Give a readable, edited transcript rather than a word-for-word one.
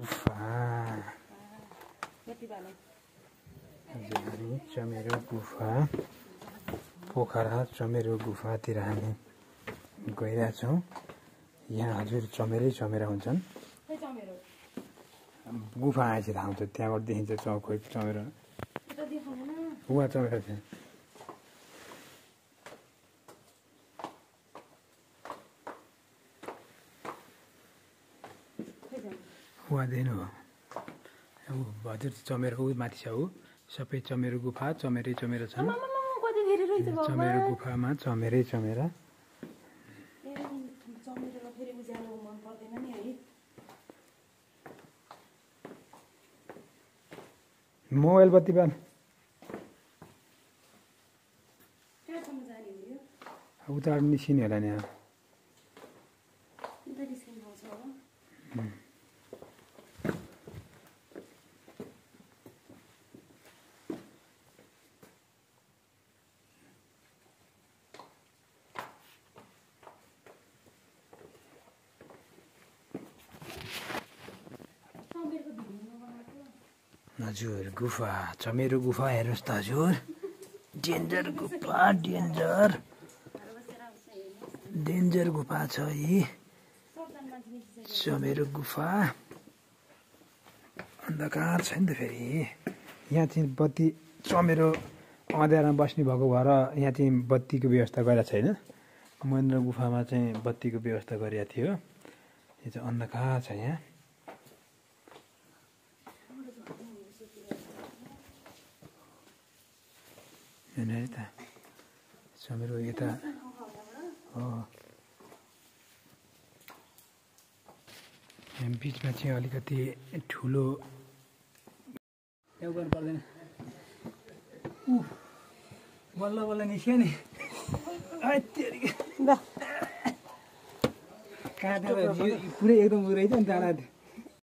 हामी चमेरो गुफा पोखरा चमेरो गुफातिर हामी गइरहेछौँ। यहाँ हजुर चमेरै चमेरा हुन्छन्। गुफा आएपछि थाहा हुन्छ, त्यहाँबाट देखिन्छ चौखोइ चमेरो। उहाँ चमेरा छ। उहाँ देख्नु हो हजुर चमेरो माथि छ ऊ सबै चमेरो गुफा चमेरै चमेरा छन्। चमेरो गुफामा चमेरै चमेरा। मोबाइल बत्ती बाल उता निस्किने होला नि। हजुर गुफा चमेरो गुफा हेर्नुहोस् त हजुर। डेन्जर गुफा डेन्जर गुफा छ यी चमेरो गुफा। अन्धकार छ नि त फेरि यहाँ चाहिँ बत्ती चमेरो अँध्यारोमा बस्ने भएको भएर यहाँ चाहिँ बत्तीको व्यवस्था गरेको छैन। महेन्द्र गुफामा चाहिँ बत्तीको व्यवस्था गरेको थियो। यो चाहिँ अन्धकार छ यहाँ। हेर्नु त चमेरो यता हो। बिचमा चाहिँ अलिकति ठुलो गर्नु पर्दैन। बल्ल बल्ल निस्क्यो नि काटेर पुरै एकदम रहेछ नि डाँडा।